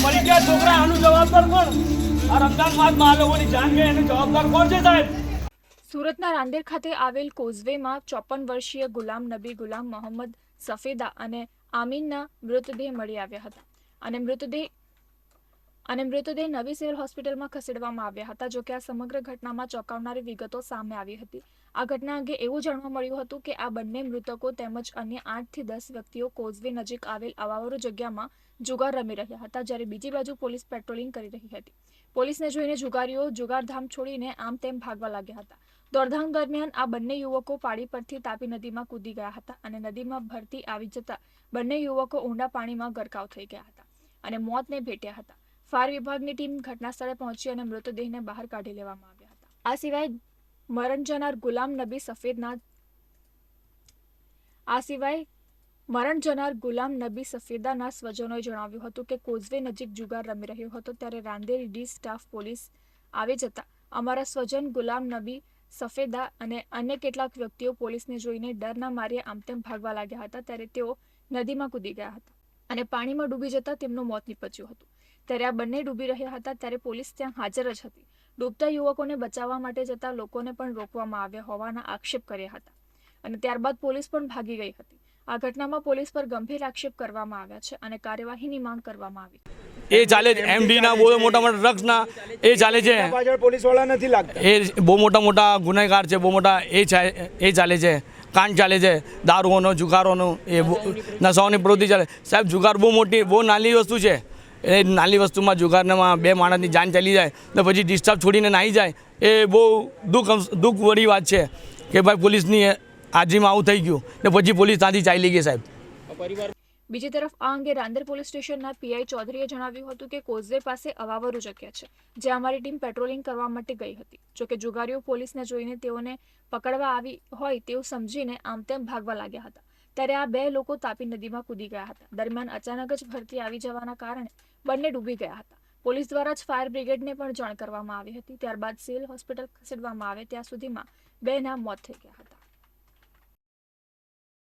મરી ગયા છોકરા, આનું જવાબદાર કોણ? આ રમજાનમાં આ લોકોની જાન ગઈ, એનો જવાબદાર કોણ છે સાહેબ? સુરતના રાંદેર ખાતે આવેલ કોઝવેમાં 54 વર્ષીય ગુલામ નબી ગુલામ મોહમ્મદ સફેદા અને આમીનના મૃતદેહ મળી આવ્યા હતા અને મૃતદેહ નવી સિવિલ હોસ્પિટલમાં ખસેડવામાં આવ્યા હતા. જોકે આ સમગ્ર ઘટનામાં ચોંકાવનારી વિગતો સામે આવી હતી. આ ઘટના અંગે એવું જાણવા મળ્યું હતું કે આ બંને મૃતકો તેમજ અન્ય 8 થી 10 વ્યક્તિઓ કોઝવે નજીક આવેલ અવાવરૂ જગ્યામાં જુગાર રમી રહ્યા હતા, જ્યારે બીજી બાજુ પોલીસ પેટ્રોલિંગ કરી રહી હતી. પોલીસને જોઈને જુગારીઓ જુગારધામ છોડીને આમ તેમ ભાગવા લાગ્યા હતા. દોડધામ દરમિયાન આ બંને યુવકો પાડી પરથી તાપી નદીમાં કૂદી ગયા હતા અને નદીમાં ભરતી આવી જતા બંને યુવકો ઊંડા પાણીમાં ગરકાવ થઈ ગયા હતા અને મોતને ભેટ્યા હતા. ફાયર વિભાગની ટીમ ઘટના સ્થળે પહોંચી અને મૃતદેહને બહાર કાઢી લેવામાં આવ્યા હતા. આ સિવાય મરણ જનાર ગુલામ નબી સફેદાના સ્વજનોએ જણાવ્યું હતું કે કોઝવે નજીક જુગાર રમી રહ્યો હતો ત્યારે રાંદેર ડી સ્ટાફ પોલીસ આવી જતા અમારા સ્વજન ગુલામ નબી સફેદા અને અન્ય કેટલાક વ્યક્તિઓ પોલીસને જોઈને ડરના માર્યા આમ તેમ ભાગવા લાગ્યા હતા, ત્યારે તેઓ નદીમાં કૂદી ગયા હતા અને પાણીમાં ડૂબી જતા તેમનું મોત નીપજ્યું હતું. ત્યારે આ બંને ડૂબી રહ્યા હતા ત્યારે પોલીસ ત્યાં હાજર જ હતી. ડૂબતા યુવકોને બચાવવા માટે જતા લોકોને પણ રોકવામાં આવ્યા હોવાના આક્ષેપ કર્યા હતા અને ત્યારબાદ પોલીસ પણ ભાગી ગઈ હતી. આ ઘટનામાં પોલીસ પર ગંભીર આક્ષેપ કરવામાં આવ્યા છે અને કાર્યવાહીની માંગ કરવામાં આવી. એ ચાલે છે એમડી ના બહુ મોટા મોટા ડ્રગ્સ ના એ ચાલે છે, પોલીસ વાળા નથી લાગતા, એ બહુ મોટા ગુનેગાર છે, બહુ મોટા એ ચાલે છે, કાંડ ચાલે છે, દારૂઓનો જુગારોનો એ નશાઓની પ્રવૃત્તિ ચાલે. સાહેબ જુગાર બહુ નાની વસ્તુ છે. એ નાની વસ્તુમાં જુગારમાં 2 માણસની જાન ચાલી જાય ને પછી ડિસ્ટર્બ છોડીને નાહી જાય, એ બહુ દુઃખભરી વાત છે કે ભાઈ પોલીસની હાજરીમાં આવું થઈ ગયું ને પછી પોલીસ ત્યાંથી ચાલી ગઈ સાહેબ. બીજી તરફ આ અંગે રાંદેર પોલીસ સ્ટેશનના પીઆઈ ચૌધરીએ જણાવ્યું હતું કે કોઝવે પાસે અવાવરૂ જગ્યા છે જ્યાં અમારી ટીમ પેટ્રોલિંગ કરવા માટે ગઈ હતી. જોકે જુગારીઓ પોલીસને જોઈને તેઓને પકડવા આવી હોય તેવું સમજીને આમ તેમ ભાગવા લાગ્યા હતા. ત્યારે આ 2 લોકો તાપી નદીમાં કૂદી ગયા હતા. દરમિયાન અચાનક જ ભરતી આવી જવાના કારણે બંને ડૂબી ગયા હતા. પોલીસ દ્વારા જ ફાયર બ્રિગેડને પણ જાણ કરવામાં આવી હતી. ત્યારબાદ સિવિલ હોસ્પિટલ ખસેડવામાં આવે ત્યાં સુધીમાં 2ના મોત થઈ ગયા હતા.